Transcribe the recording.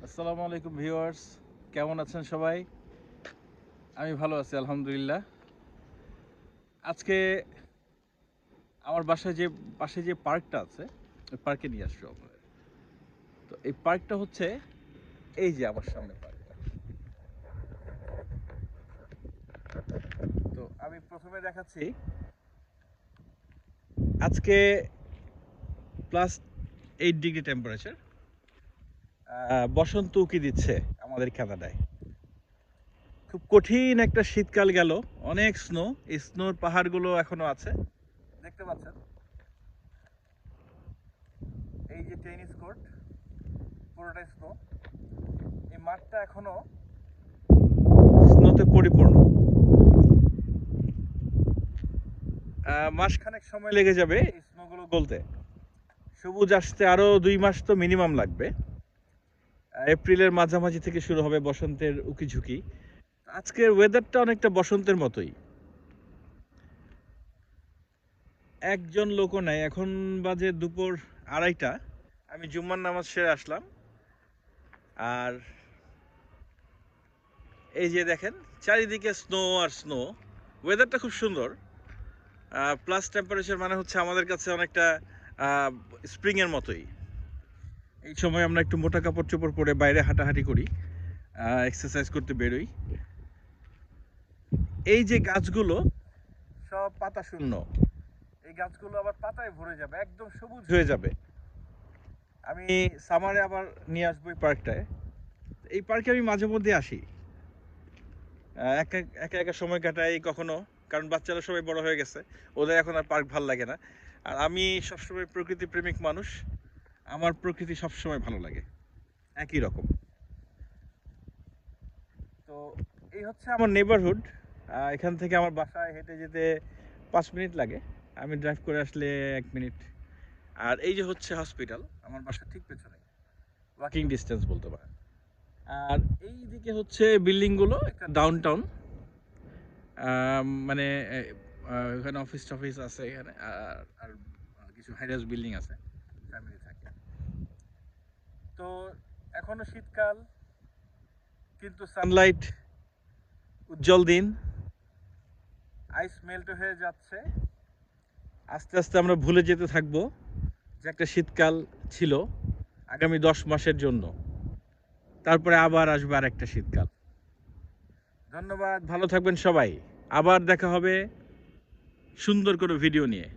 আসসালামু আলাইকুম ভিউয়ার্স, কেমন আছেন সবাই? আমি ভালো আছি আলহামদুলিল্লাহ। আজকে আমার বাসায় যে পাশে যে পার্কটা আছে ওই পার্কে নিয়ে আসবো আপনাদের। তো এই পার্কটা হচ্ছে এই যে আমার সামনে পার্কটা। তো আমি প্রথমে দেখাচ্ছি আজকে +8 ডিগ্রি টেম্পারেচার। বসন্ত উকি দিচ্ছে আমাদের কানাডায়। খুব কঠিন একটা শীতকাল গেল, অনেক স্নো, এই স্নোর পাহাড়গুলো এখনো আছে, দেখতে পাচ্ছেন। এই যে টেনিস কোর্ট, পুরোটাই স্নো। এই মাঠটা এখনো স্নোতে পরিপূর্ণ। মাসখানেক সময় লেগে যাবে এই স্নোগুলো গলতে। সবুজ আসতে আরো 2 মাস তো মিনিমাম লাগবে। এপ্রিলের মাঝামাঝি থেকে শুরু হবে বসন্তের উকিঝুঁকি। আজকের ওয়েদারটা অনেকটা বসন্তের মতোই। একজন লোকও নাই, এখন বাজে দুপুর 2:30। আমি জুম্মার নামাজ সেরে আসলাম। আর এই যে দেখেন চারিদিকে স্নো আর স্নো। ওয়েদারটা খুব সুন্দর। প্লাস টেম্পারেচার মানে হচ্ছে আমাদের কাছে অনেকটা স্প্রিংয়ের মতোই। এই সময় আমরা একটু মোটা কাপড় চোপড় পরে বাইরে হাঁটাহাঁটি করি, এক্সারসাইজ করতে বেরোই। এই যে গাছগুলো সব পাতা শূন্য, এই গাছগুলো আবার পাতায় ভরে যাবে, একদম সবুজ হয়ে যাবে। আমি সামারে আবার নিয়ে আসবো এই পার্কটায়। এই পার্কে আমি মাঝে মধ্যে আসি, একা একা একা সময় কাটাই কখনো, কারণ বাচ্চারা সবাই বড় হয়ে গেছে, ওদের এখন আর পার্ক ভাল লাগে না। আর আমি সবসময় প্রকৃতি প্রেমিক মানুষ, আমার প্রকৃতি সবসময় ভালো লাগে একই রকম। তো এই হচ্ছে আমার নেবারহুড। এখান থেকে আমার বাসায় হেঁটে যেতে 5 মিনিট লাগে, আমি ড্রাইভ করে আসলে 1 মিনিট। আর এই যে হচ্ছে হসপিটাল, আমার বাসার ঠিক পেছনে, ওয়াকিং ডিস্টেন্স বলতে পারেন। আর এই দিকে হচ্ছে বিল্ডিংগুলো, একটা ডাউন টাউন, মানে এখানে অফিস টফিস আছে এখানে, আর কিছু হাইরাইজ বিল্ডিং আছে, ফ্যামিলি থাকে। তো এখনো শীতকাল, কিন্তু সানলাইট, উজ্জ্বল দিন, আইস মেল্ট হয়ে যাচ্ছে। আস্তে আস্তে আমরা ভুলে যেতে থাকবো যে একটা শীতকাল ছিল আগামী 10 মাসের জন্য। তারপরে আবার আসবে আর একটা শীতকাল। ধন্যবাদ, ভালো থাকবেন সবাই। আবার দেখা হবে সুন্দর কোনো ভিডিও নিয়ে।